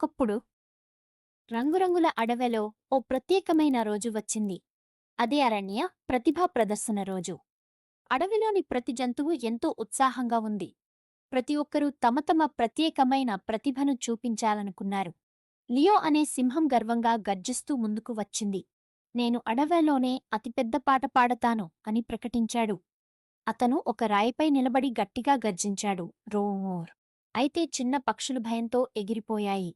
ఒకప్పుడు రంగురంగుల అడవిలో ఓ ప్రత్యేకమైన రోజు వచ్చింది. అదే అరణ్య ప్రతిభా ప్రదర్శన రోజు. అడవిలోని ప్రతి జంతువు ఎంతో ఉత్సాహంగా ఉంది. ప్రతి ఒక్కరూ తమ తమ ప్రత్యేకమైన ప్రతిభను చూపించాలనుకున్నారు. లియో అనే సింహం గర్వంగా గర్జిస్తూ ముందుకు వచ్చింది. నేను అడవిలోనే అతిపెద్ద పాట పాడతాను అని ప్రకటించాడు. అతను ఒక రాయిపై నిలబడి గట్టిగా గర్జించాడు. రోర్. అయితే చిన్న పక్షులు భయంతో ఎగిరిపోయాయి.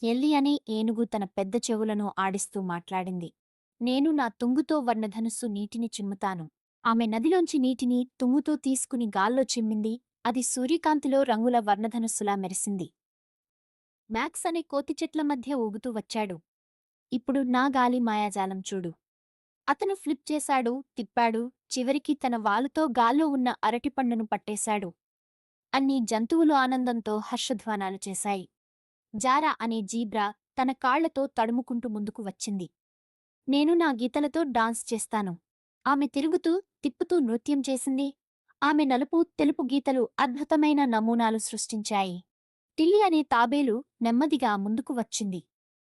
ఎల్లి అనే ఏనుగు తన పెద్ద చెవులను ఆడిస్తూ మాట్లాడింది. నేను నా తుంగుతో వర్ణధనుస్సు నీటిని చిమ్ముతాను. ఆమె నదిలోంచి నీటిని తుంగుతో తీసుకుని గాల్లో చిమ్మింది. అది సూర్యకాంతిలో రంగుల వర్ణధనుస్సులా మెరిసింది. మ్యాక్స్ అనే కోతి చెట్ల మధ్య ఊగుతూ వచ్చాడు. ఇప్పుడు నా గాలి మాయాజాలం చూడు. అతను ఫ్లిప్ చేశాడు, తిప్పాడు, చివరికి తన వాలుతో గాల్లో ఉన్న అరటిపండును పట్టేశాడు. అన్ని జంతువులు ఆనందంతో హర్షధ్వానాలు చేశాయి. జారా అనే జీబ్రా తన కాళ్లతో తడుముకుంటూ ముందుకు వచ్చింది. నేను నా గీతలతో డాన్స్ చేస్తాను. ఆమె తిరుగుతూ, తిప్పుతూ నృత్యం చేసింది. ఆమె నలుపు, తెలుపు గీతలు అద్భుతమైన నమూనాలు సృష్టించాయి. టిల్లీ అనే తాబేలు నెమ్మదిగా ముందుకు వచ్చింది.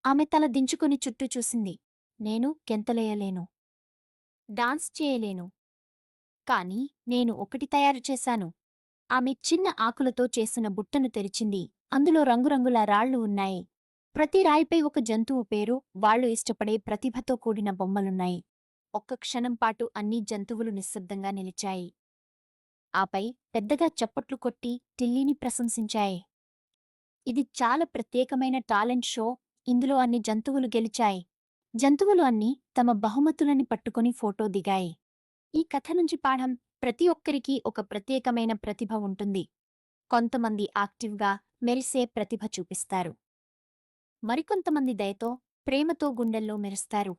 ఆమె తల దించుకుని చుట్టూ చూసింది. నేను గెంతలేయలేను. డాన్స్ చేయలేను. కాని నేను ఒకటి తయారు చేశాను. ఆమె చిన్న ఆకులతో చేసిన బుట్టను తెరిచింది. అందులో రంగురంగుల రాళ్లు ఉన్నాయి. ప్రతి రాయిపై ఒక జంతువు పేరు, వాళ్ళు ఇష్టపడే ప్రతిభతో కూడిన బొమ్మలున్నాయి. ఒక్క క్షణం పాటు అన్ని జంతువులు నిశ్శబ్దంగా నిలిచాయి. ఆపై పెద్దగా చప్పట్లు కొట్టి టిల్లీని ప్రశంసించాయి. ఇది చాలా ప్రత్యేకమైన టాలెంట్ షో. ఇందులో అన్ని జంతువులు గెలిచాయి. జంతువులు అన్నీ తమ బహుమతులని పట్టుకొని ఫోటో దిగాయి. ఈ కథ నుంచి పాఠం: ప్రతి ఒక్కరికీ ఒక ప్రత్యేకమైన ప్రతిభ ఉంటుంది. కొంతమంది యాక్టివ్గా, మెరిసే ప్రతిభ చూపిస్తారు. మరికొంతమంది దయతో, ప్రేమతో గుండెల్లో మెరుస్తారు.